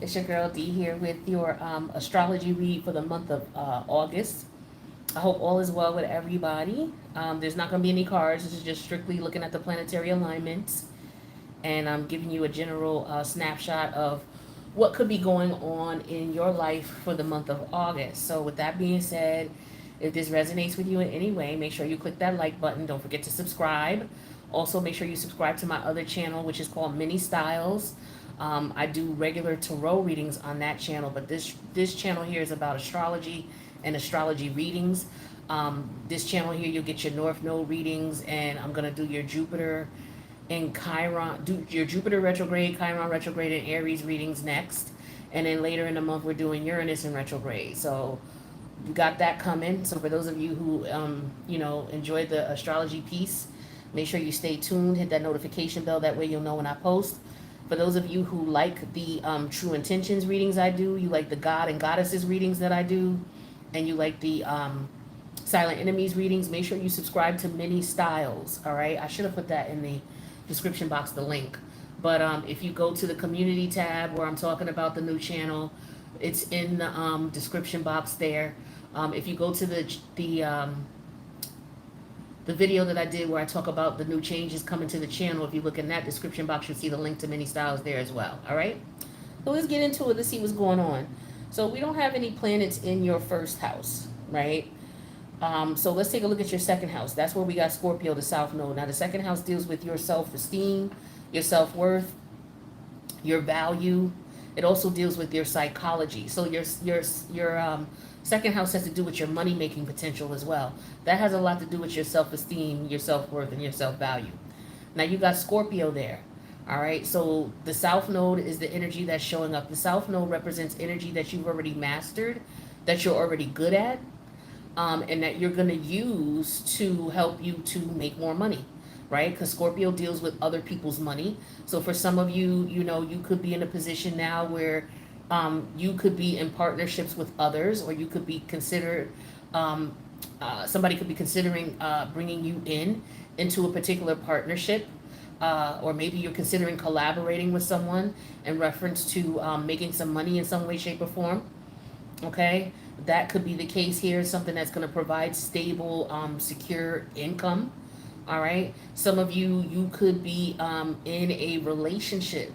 It's your girl D here with your astrology read for the month of August. I hope all is well with everybody. There's not going to be any cards. This is just strictly looking at the planetary alignments. And I'm giving you a general snapshot of what could be going on in your life for the month of August. So, with that being said, if this resonates with you in any way, make sure you click that like button. Don't forget to subscribe. Also, make sure you subscribe to my other channel, which is called Mini Styles. I do regular tarot readings on that channel, but this channel here is about astrology and astrology readings. This channel here, you'll get your North Node readings, and I'm gonna do your Jupiter and Chiron, do your Jupiter retrograde, Chiron retrograde, and Aries readings next, and then later in the month we're doing Uranus in retrograde. So you got that coming. So for those of you who enjoy the astrology piece, make sure you stay tuned. Hit that notification bell. That way you'll know when I post. For those of you who like the True Intentions readings I do, you like the God and Goddesses readings that I do, and you like the Silent Enemies readings, make sure you subscribe to Mini Styles, all right? I should have put that in the description box, the link. But if you go to the community tab where I'm talking about the new channel, it's in the description box there. If you go to the video that I did where I talk about the new changes coming to the channel, if you look in that description box, you'll see the link to Mini Styles there as well. All right? So let's get into it. Let's see what's going on. So we don't have any planets in your first house, right? So let's take a look at your second house. That's where we got Scorpio, the South Node. Now, the second house deals with your self-esteem, your self-worth, your value. It also deals with your psychology. So your second house has to do with your money-making potential as well. That has a lot to do with your self-esteem, your self-worth, and your self-value. Now, you got Scorpio there. All right, so the South Node is the energy that's showing up. The South Node represents energy that you've already mastered, that you're already good at, and that you're going to use to help you to make more money, right? Because Scorpio deals with other people's money. So for some of you, you could be in a position now where you could be in partnerships with others, or you could be considered, somebody could be considering bringing you into a particular partnership. Or maybe you're considering collaborating with someone in reference to making some money in some way, shape, or form. Okay, that could be the case here. Something that's going to provide stable, secure income. All right. Some of you could be in a relationship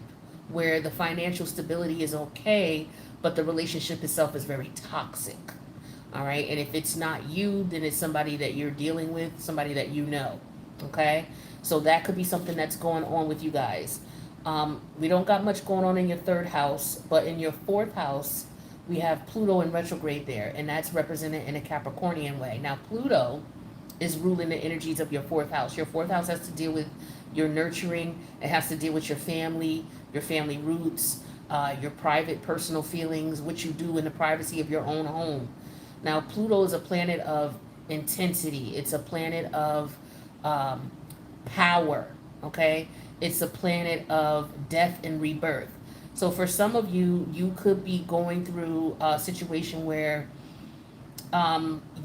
where the financial stability is okay, but the relationship itself is very toxic. All right. And if it's not you, then it's somebody that you're dealing with, somebody that you know. Okay. So that could be something that's going on with you guys. We don't got much going on in your third house, but in your fourth house, we have Pluto in retrograde there, and that's represented in a Capricornian way. Now, Pluto is ruling the energies of your fourth house. Your fourth house has to deal with your nurturing. It has to deal with your family roots, your private personal feelings, what you do in the privacy of your own home. Now, Pluto is a planet of intensity. It's a planet of power, okay? It's a planet of death and rebirth. So for some of you, you could be going through a situation where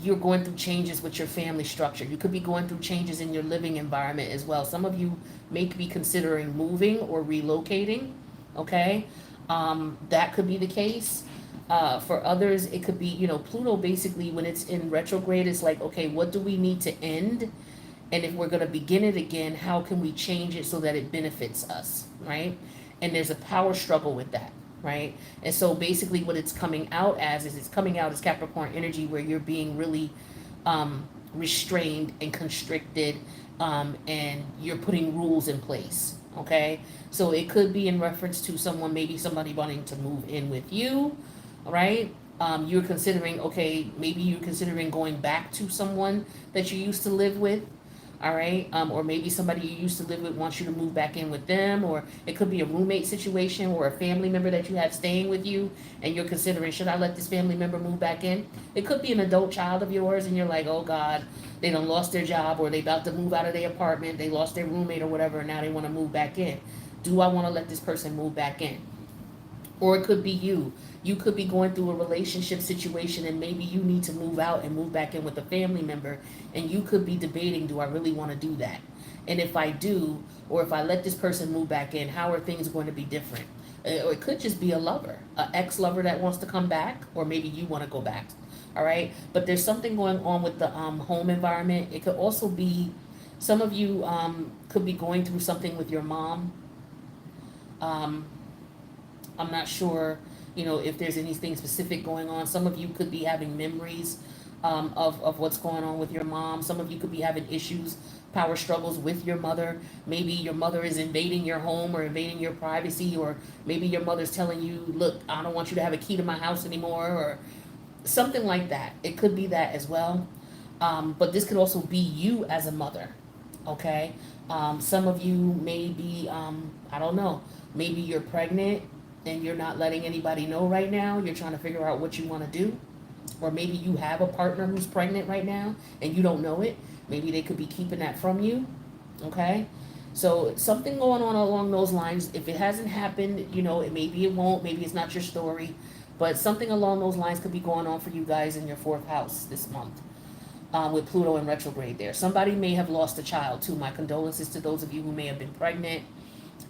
you're going through changes with your family structure. You could be going through changes in your living environment as well. Some of you may be considering moving or relocating, okay? That could be the case. For others, it could be, Pluto basically, when it's in retrograde, it's like, okay, what do we need to end? And if we're going to begin it again, how can we change it so that it benefits us, right? And there's a power struggle with that, right? And so basically what it's coming out as is it's coming out as Capricorn energy, where you're being really restrained and constricted, and you're putting rules in place, okay? So it could be in reference to maybe somebody wanting to move in with you, right? You're considering, maybe you're considering going back to someone that you used to live with. All right. Or maybe somebody you used to live with wants you to move back in with them, or it could be a roommate situation or a family member that you have staying with you, and you're considering, should I let this family member move back in? It could be an adult child of yours, and you're like, oh God, they done lost their job, or they about to move out of their apartment, they lost their roommate or whatever, and now they want to move back in. Do I want to let this person move back in? Or it could be you. You could be going through a relationship situation, and maybe you need to move out and move back in with a family member, and you could be debating, do I really want to do that? And if I do, or if I let this person move back in, how are things going to be different? or it could just be a lover, an ex-lover that wants to come back, or maybe you want to go back. All right, but there's something going on with the home environment. It could also be some of you could be going through something with your mom. um, I'm not sure, if there's anything specific going on. Some of you could be having memories of what's going on with your mom. Some of you could be having issues, power struggles with your mother. Maybe your mother is invading your home or invading your privacy, or maybe your mother's telling you, look, I don't want you to have a key to my house anymore, or something like that. It could be that as well. But this could also be you as a mother, okay? Some of you may be, I don't know, maybe you're pregnant and you're not letting anybody know right now. You're trying to figure out what you want to do. Or maybe you have a partner who's pregnant right now and you don't know it. Maybe they could be keeping that from you, okay? So something going on along those lines. If it hasn't happened, maybe it won't, maybe it's not your story, but something along those lines could be going on for you guys in your fourth house this month, with Pluto in retrograde there. Somebody may have lost a child too. My condolences to those of you who may have been pregnant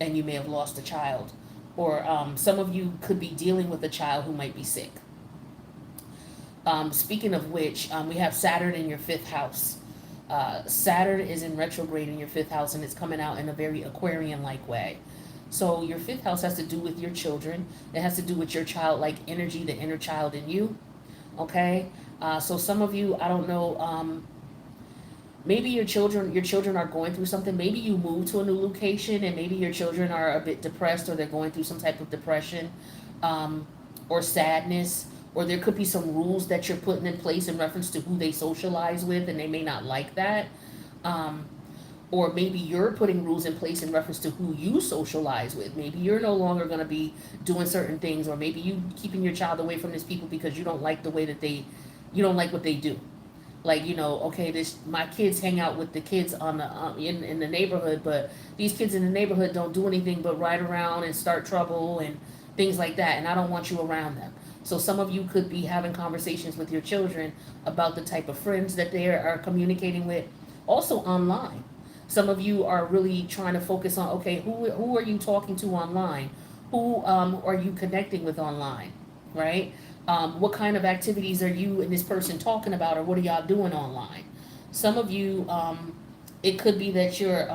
and you may have lost a child. Or some of you could be dealing with a child who might be sick. Speaking of which, we have Saturn in your fifth house. Saturn is in retrograde in your fifth house, and it's coming out in a very Aquarian-like way. So your fifth house has to do with your children. It has to do with your childlike energy, the inner child in you. Okay? So some of you, I don't know, maybe your children are going through something. Maybe you moved to a new location and maybe your children are a bit depressed, or they're going through some type of depression, or sadness. Or there could be some rules that you're putting in place in reference to who they socialize with, and they may not like that. Or maybe you're putting rules in place in reference to who you socialize with. Maybe you're no longer going to be doing certain things, or maybe you keeping your child away from these people because you don't like the way that you don't like what they do. Like, okay, my kids hang out with the kids on the in the neighborhood, but these kids in the neighborhood don't do anything but ride around and start trouble and things like that, and I don't want you around them. So some of you could be having conversations with your children about the type of friends that they are communicating with, also online. Some of you are really trying to focus on, okay, who are you talking to online? Who are you connecting with online, right? What kind of activities are you and this person talking about, or what are y'all doing online? Some of you, it could be that you're,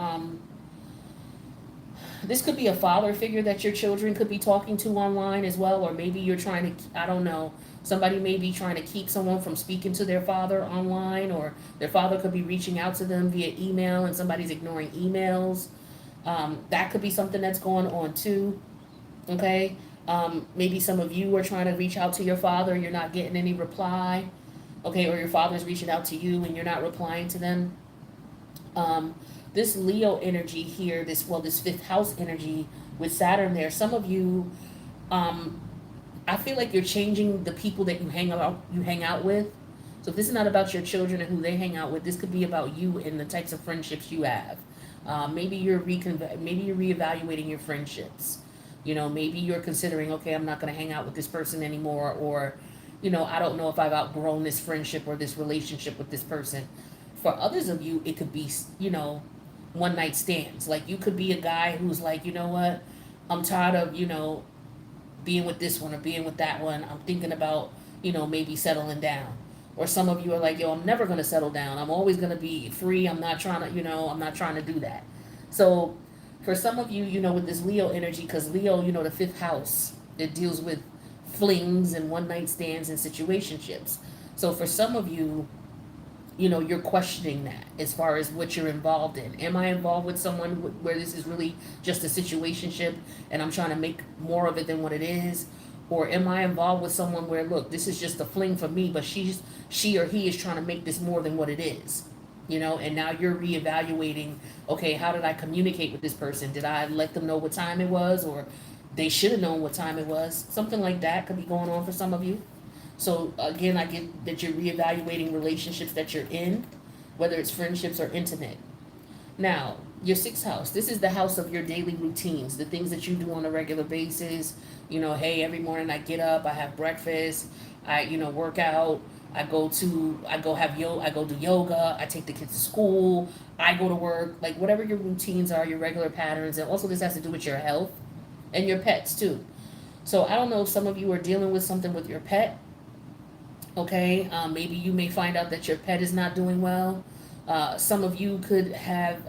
this could be a father figure that your children could be talking to online as well, or maybe you're trying to, I don't know, somebody may be trying to keep someone from speaking to their father online, or their father could be reaching out to them via email and somebody's ignoring emails. That could be something that's going on too, okay? Maybe some of you are trying to reach out to your father, you're not getting any reply, okay, or your father's reaching out to you and you're not replying to them. This Leo energy here, this fifth house energy with Saturn there, some of you, I feel like you're changing the people that you hang out with. So if this is not about your children and who they hang out with, this could be about you and the types of friendships you have. Maybe you're reevaluating your friendships. Maybe you're considering, okay, I'm not going to hang out with this person anymore, or, I don't know if I've outgrown this friendship or this relationship with this person. For others of you, it could be, one night stands. Like, you could be a guy who's like, you know what, I'm tired of, being with this one or being with that one. I'm thinking about, maybe settling down. Or some of you are like, yo, I'm never going to settle down. I'm always going to be free. I'm not trying to, I'm not trying to do that. So for some of you, with this Leo energy, because Leo, the fifth house, it deals with flings and one night stands and situationships. So for some of you, you're questioning that as far as what you're involved in. Am I involved with someone where this is really just a situationship and I'm trying to make more of it than what it is? Or am I involved with someone where, look, this is just a fling for me, but she or he is trying to make this more than what it is? And now you're reevaluating, okay, how did I communicate with this person? Did I let them know what time it was, or they should have known what time it was? Something like that could be going on for some of you. So again, I get that you're reevaluating relationships that you're in, whether it's friendships or intimate. Now, your sixth house, this is the house of your daily routines, the things that you do on a regular basis. Hey, every morning I get up, I have breakfast, I, work out, I go do yoga, I take the kids to school, I go to work, like whatever your routines are, your regular patterns. And also this has to do with your health and your pets too. So I don't know if some of you are dealing with something with your pet. Okay, maybe you may find out that your pet is not doing well. Some of you could have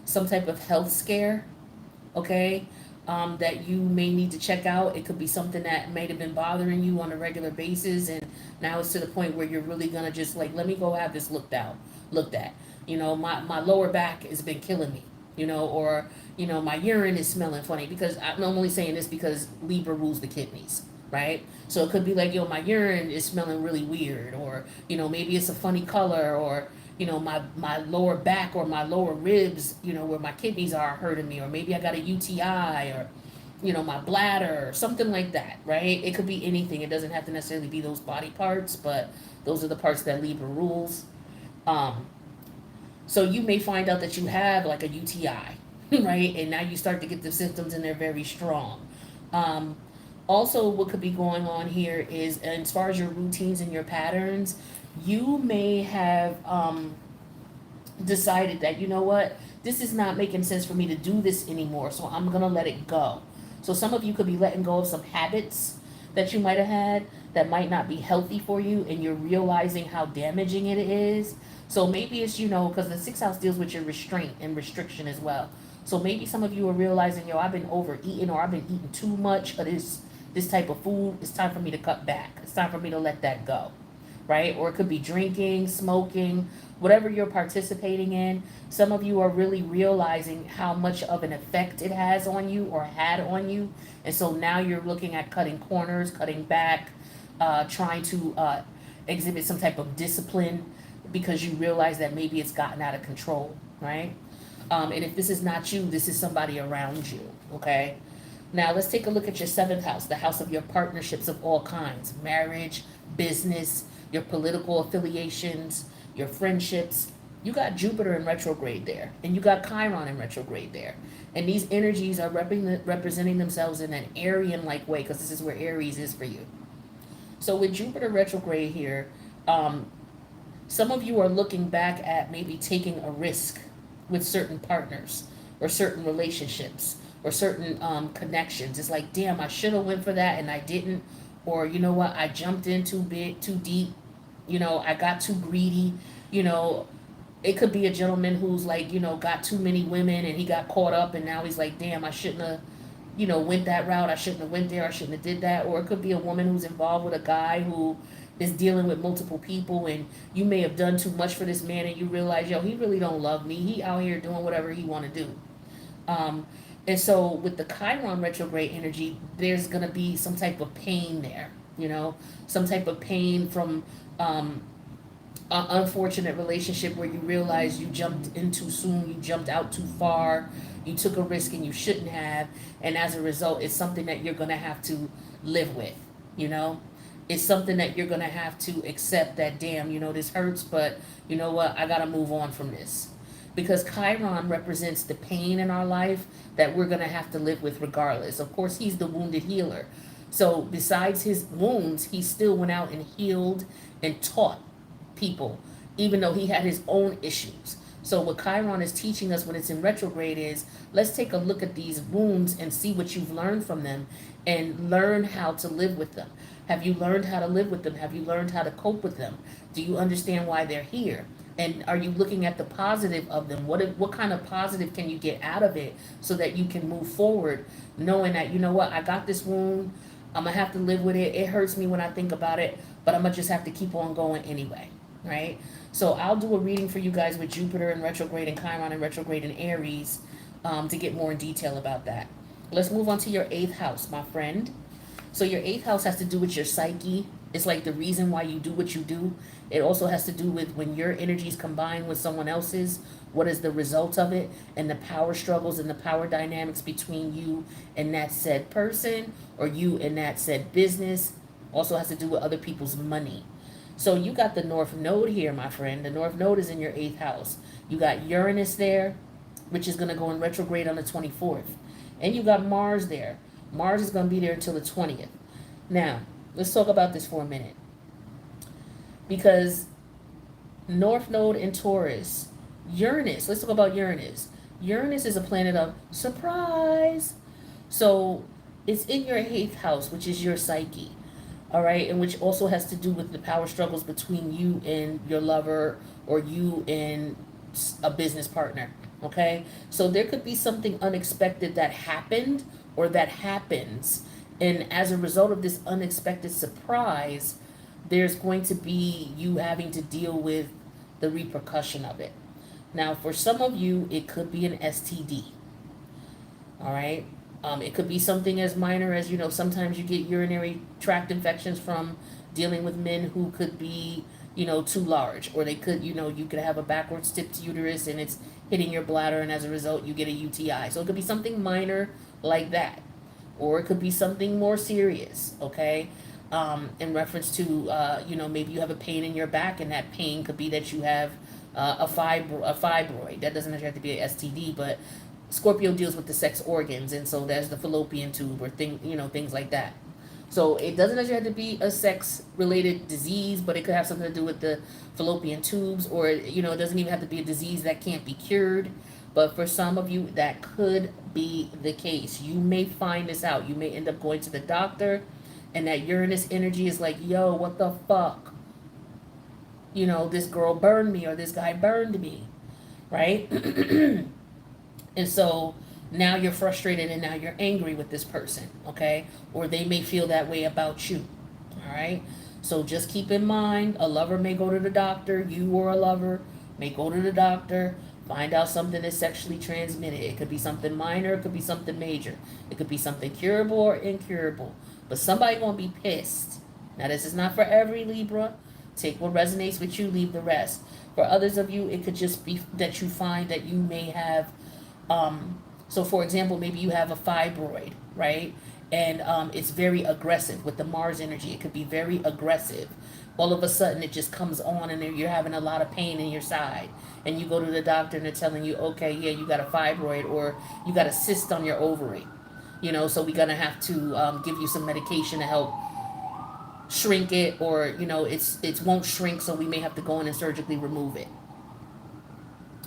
some type of health scare, okay, that you may need to check out. It could be something that may have been bothering you on a regular basis, and now it's to the point where you're really gonna just like, let me go have this looked at. My lower back has been killing me, or my urine is smelling funny, because I'm only saying this because Libra rules the kidneys, right? So it could be like, my urine is smelling really weird, or, maybe it's a funny color, or, my lower back or my lower ribs, where my kidneys are hurting me, or maybe I got a UTI, or, my bladder, or something like that, right? It could be anything. It doesn't have to necessarily be those body parts, but those are the parts that Libra rules. Um, so you may find out that you have like a UTI, right? And now you start to get the symptoms and they're very strong. Um, Also, what could be going on here is, as far as your routines and your patterns, you may have decided that, you know what, this is not making sense for me to do this anymore, so I'm going to let it go. So some of you could be letting go of some habits that you might have had that might not be healthy for you, and you're realizing how damaging it is. So maybe it's, because the sixth house deals with your restraint and restriction as well. So maybe some of you are realizing, I've been overeating, or I've been eating too much of this type of food. It's time for me to cut back. It's time for me to let that go, right? Or it could be drinking, smoking, whatever you're participating in. Some of you are really realizing how much of an effect it has on you, or had on you. And so now you're looking at cutting corners, cutting back, trying to exhibit some type of discipline, because you realize that maybe it's gotten out of control, right? And if this is not you, this is somebody around you, okay? Now let's take a look at your seventh house, the house of your partnerships of all kinds: marriage, business, your political affiliations, your friendships. You got Jupiter in retrograde there, and you got Chiron in retrograde there. And these energies are representing themselves in an Aryan-like way, because this is where Aries is for you. So with Jupiter retrograde here, some of you are looking back at maybe taking a risk with certain partners, or certain relationships, or certain connections. It's like, damn, I should have went for that and I didn't. Or, you know what, I jumped in too big, too deep. I got too greedy. It could be a gentleman who's like, got too many women, and he got caught up, and now he's like, damn, I shouldn't have, went that route. I shouldn't have went there. I shouldn't have did that. Or it could be a woman who's involved with a guy who is dealing with multiple people, and you may have done too much for this man, and you realize, he really don't love me. He out here doing whatever he want to do. And so with the Chiron retrograde energy, there's going to be some type of pain there, some type of pain from an unfortunate relationship where you realize you jumped in too soon, you jumped out too far, you took a risk and you shouldn't have. And as a result, it's something that you're going to have to live with, It's something that you're going to have to accept that, damn, this hurts, but you know what, I got to move on from this. Because Chiron represents the pain in our life that we're going to have to live with regardless. Of course, he's the wounded healer. So besides his wounds, he still went out and healed and taught people, even though he had his own issues. So what Chiron is teaching us when it's in retrograde is, let's take a look at these wounds and see what you've learned from them, and learn how to live with them. Have you learned how to live with them? Have you learned how to cope with them? Do you understand why they're here? And are you looking at the positive of them? What kind of positive can you get out of it, so that you can move forward, knowing that, I got this wound, I'm going to have to live with it. It hurts me when I think about it, but I'm going to just have to keep on going anyway, right? So I'll do a reading for you guys with Jupiter in retrograde and Chiron in retrograde in Aries, to get more in detail about that. Let's move on to your 8th house, my friend. So your 8th house has to do with your psyche. It's like the reason why you do what you do. It also has to do with when your energies combine with someone else's, what is the result of it, and the power struggles and the power dynamics between you and that said person, or you and that said business. Also has to do with other people's money. So you got the North Node here, my friend. The North Node is in your 8th house. You got Uranus there, which is going to go in retrograde on the 24th. And you got Mars there. Mars is going to be there until the 20th. Now, let's talk about this for a minute. Because North Node in Taurus, Uranus, let's talk about Uranus. Uranus is a planet of surprise. So It's in your 8th house, which is your psyche. All right, and which also has to do with the power struggles between you and your lover, or you and a business partner. Okay, so there could be something unexpected that happened or that happens, and as a result of this unexpected surprise, there's going to be you having to deal with the repercussion of it. Now, for some of you, it could be an STD. All right. It could be something as minor as, sometimes you get urinary tract infections from dealing with men who could be, too large, or they could, you could have a backwards tipped uterus and it's hitting your bladder, and as a result, you get a UTI. So it could be something minor like that, or it could be something more serious, okay? In reference to, maybe you have a pain in your back, and that pain could be that you have a fibroid. That doesn't necessarily have to be an STD, but Scorpio deals with the sex organs, and so there's the fallopian tube or things like that. So it doesn't necessarily have to be a sex related disease, but it could have something to do with the fallopian tubes, or it doesn't even have to be a disease that can't be cured. But for some of you, that could be the case. You may find this out. You may end up going to the doctor, and that Uranus energy is like, yo, what the fuck? This girl burned me, or this guy burned me, right? And so now you're frustrated, and now you're angry with this person, okay? Or they may feel that way about you, all right? So just keep in mind, a lover may go to the doctor, you or a lover may go to the doctor, find out something is sexually transmitted. It could be something minor, it could be something major. It could be something curable or incurable. But somebody gonna be pissed. Now, this is not for every Libra. Take what resonates with you, leave the rest. For others of you, it could just be that you find that you may have so for example, maybe you have a fibroid, right? And it's very aggressive with the Mars energy. It could be very aggressive. All of a sudden, it just comes on, and you're having a lot of pain in your side. And you go to the doctor, and they're telling you, okay, yeah, you got a fibroid, or you got a cyst on your ovary. So we're going to have to give you some medication to help shrink it, or, it won't shrink, so we may have to go in and surgically remove it.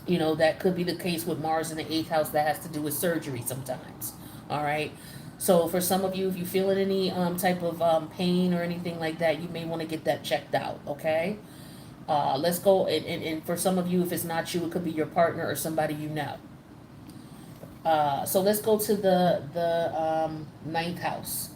That could be the case with Mars in the 8th house. That has to do with surgery sometimes. All right. So for some of you, if you feel any type of pain or anything like that, you may want to get that checked out. Okay. Let's go. And for some of you, if it's not you, it could be your partner or somebody you know. So let's go to the 9th house.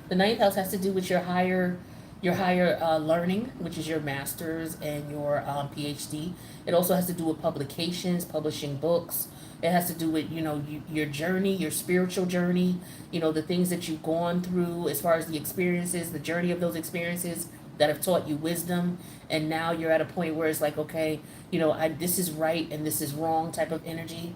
The 9th house has to do with your higher learning, which is your master's and your PhD. It also has to do with publications, publishing books. It has to do with, your journey, your spiritual journey, the things that you've gone through as far as the experiences, the journey of those experiences that have taught you wisdom. And now you're at a point where it's like, okay, this is right and this is wrong type of energy.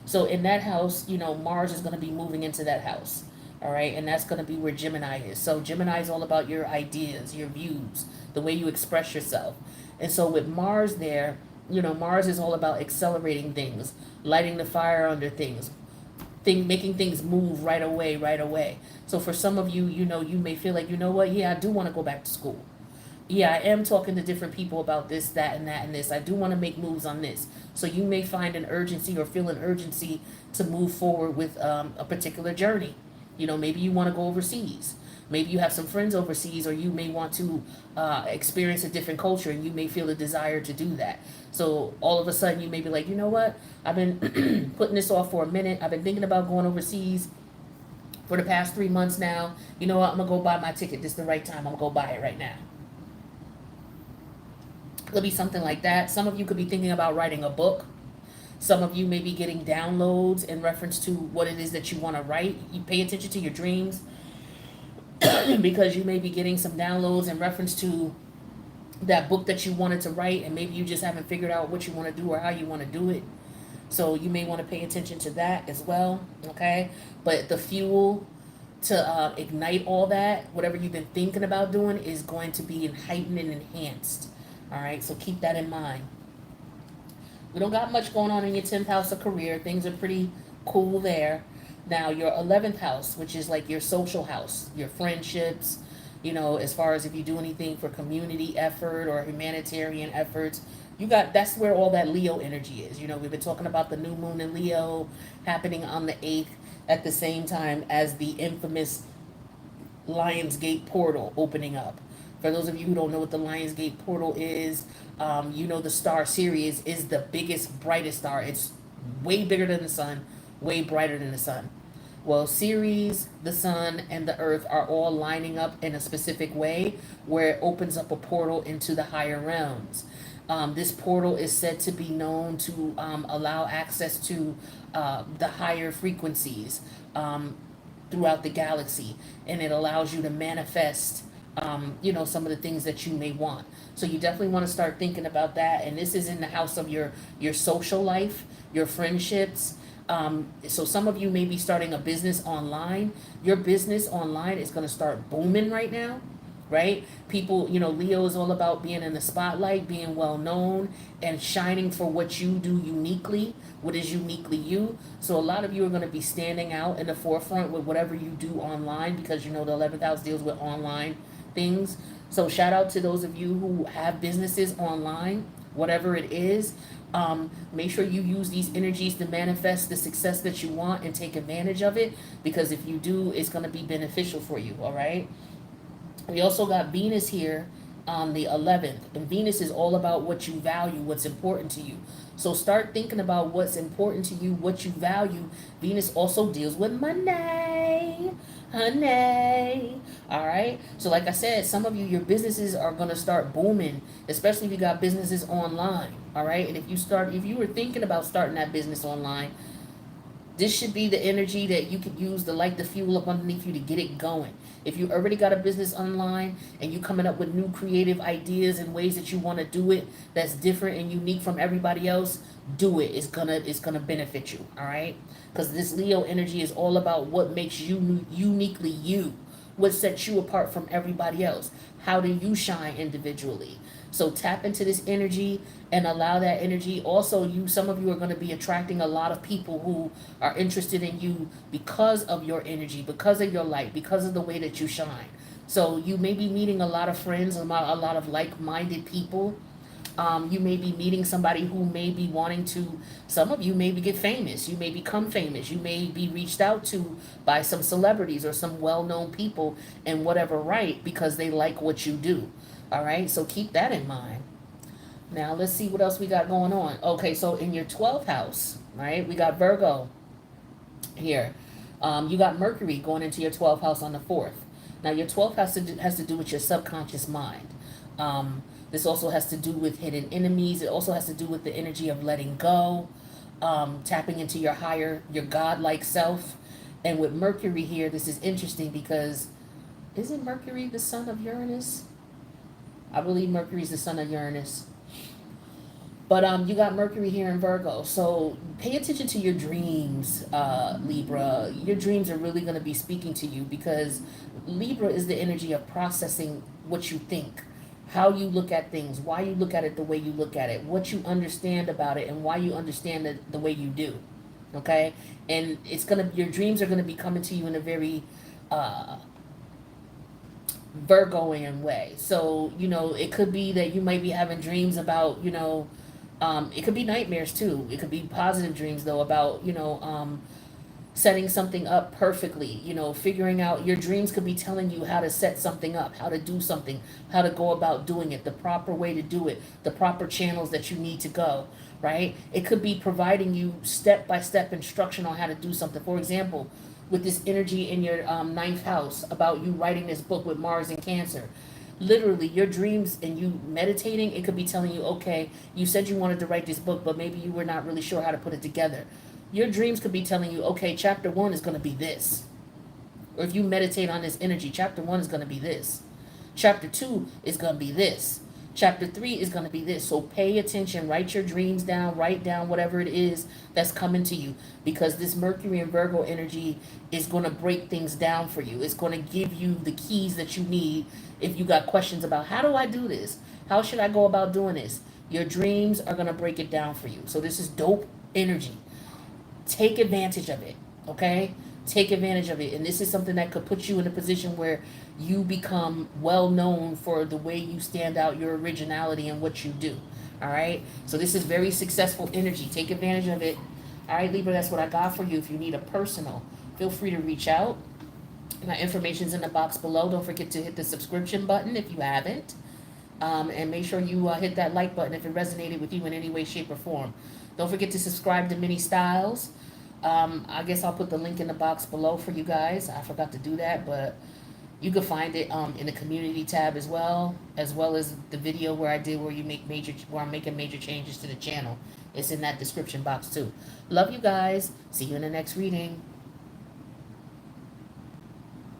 So in that house, Mars is going to be moving into that house. All right, and that's going to be where Gemini is. So Gemini is all about your ideas, your views, the way you express yourself. And so with Mars there, Mars is all about accelerating things, lighting the fire under things, making things move right away. So for some of you, you may feel like, what? Yeah, I do want to go back to school. Yeah, I am talking to different people about this, that, and that, and this. I do want to make moves on this. So you may find an urgency or feel an urgency to move forward with a particular journey. Maybe you want to go overseas. Maybe you have some friends overseas, or you may want to experience a different culture, and you may feel a desire to do that. So all of a sudden, you may be like, what? I've been putting this off for a minute. I've been thinking about going overseas for the past 3 months now. You know what? I'm going to go buy my ticket. This is the right time. I'm going to go buy it right now. Could be something like that. Some of you could be thinking about writing a book. Some of you may be getting downloads in reference to what it is that you want to write. You pay attention to your dreams because you may be getting some downloads in reference to that book that you wanted to write, and maybe you just haven't figured out what you want to do or how you want to do it. So you may want to pay attention to that as well, okay? But the fuel to ignite all that, whatever you've been thinking about doing, is going to be heightened and enhanced, all right? So keep that in mind. We don't got much going on in your 10th house of career. Things are pretty cool there. Now, your 11th house, which is like your social house, your friendships, as far as if you do anything for community effort or humanitarian efforts, that's where all that Leo energy is. We've been talking about the new moon in Leo happening on the 8th. at the same time as the infamous Lionsgate portal opening up. For those of you who don't know what the Lionsgate portal is, you know the star Sirius is the biggest, brightest star. It's way bigger than the sun, way brighter than the sun. Well, Ceres, the sun, and the earth are all lining up in a specific way where it opens up a portal into the higher realms. This portal is said to be known to allow access to the higher frequencies throughout the galaxy, and it allows you to manifest some of the things that you may want. So you definitely want to start thinking about that. And this is in the house of your social life, your friendships. So some of you may be starting a business online. Your business online is going to start booming right now, right? People, Leo is all about being in the spotlight, being well known, and shining for what you do uniquely, what is uniquely you. So a lot of you are going to be standing out in the forefront with whatever you do online, because the 11th house deals with online things. So shout out to those of you who have businesses online, whatever it is. Make sure you use these energies to manifest the success that you want and take advantage of it, because if you do, it's going to be beneficial for you. All right. We also got Venus here on the 11th, and Venus is all about what you value, what's important to you. So start thinking about what's important to you, what you value. Venus also deals with money, honey. All right. So like I said, some of you, your businesses are going to start booming, especially if you got businesses online. All right. And if you were thinking about starting that business online, this should be the energy that you could use to light the fuel up underneath you to get it going. If you already got a business online and you coming up with new creative ideas and ways that you want to do it that's different and unique from everybody else, do it. It's gonna benefit you. All right, because this Leo energy is all about what makes you uniquely you, what sets you apart from everybody else. How do you shine individually? So tap into this energy and allow that energy. Also, some of you are going to be attracting a lot of people who are interested in you because of your energy, because of your light, because of the way that you shine. So you may be meeting a lot of friends, a lot of like-minded people. You may be meeting somebody who may be wanting to, some of you maybe get famous. You may become famous. You may be reached out to by some celebrities or some well-known people in whatever right, because they like what you do. All right, so keep that in mind. Now let's see what else we got going on. Okay, so in your 12th house, right, we got Virgo here. You got Mercury going into your 12th house on the 4th. Now your 12th house has to do with your subconscious mind. This also has to do with hidden enemies. It also has to do with the energy of letting go, tapping into your higher, your godlike self. And with Mercury here, this is interesting because isn't Mercury the son of Uranus? I believe Mercury is the son of Uranus. But you got Mercury here in Virgo. So pay attention to your dreams, Libra. Your dreams are really going to be speaking to you, because Libra is the energy of processing what you think, how you look at things, why you look at it the way you look at it, what you understand about it, and why you understand it the way you do. Okay? And your dreams are going to be coming to you in a very Virgoian way. So, it could be that you might be having dreams about, it could be nightmares too. It could be positive dreams though about, setting something up perfectly, figuring out. Your dreams could be telling you how to set something up, how to do something, how to go about doing it, the proper way to do it, the proper channels that you need to go, right? It could be providing you step-by-step instruction on how to do something. For example, with this energy in your 9th house about you writing this book with Mars and Cancer. Literally, your dreams and you meditating, it could be telling you, okay, you said you wanted to write this book, but maybe you were not really sure how to put it together. Your dreams could be telling you, okay, chapter 1 is going to be this. Or if you meditate on this energy, chapter 1 is going to be this. Chapter 2 is going to be this. Chapter 3 is going to be this. So pay attention, write your dreams down, write down whatever it is that's coming to you, because this Mercury and Virgo energy is going to break things down for you. It's going to give you the keys that you need if you got questions about, how do I do this? How should I go about doing this? Your dreams are going to break it down for you. So this is dope energy. Take advantage of it, okay? Take advantage of it. And this is something that could put you in a position where you become well known for the way you stand out, your originality, and what you do. All right? So this is very successful energy. Take advantage of it. All right, Libra, that's what I got for you. If you need a personal feel free to reach out. My information's in the box below. Don't forget to hit the subscription button if you haven't. And make sure you hit that like button if it resonated with you in any way, shape, or form. Don't forget to subscribe to Mini Styles. I guess I'll put the link in the box below for you guys. I forgot to do that, but you can find it in the community tab as well as the video where I did where I'm making major changes to the channel. It's in that description box too. Love you guys. See you in the next reading.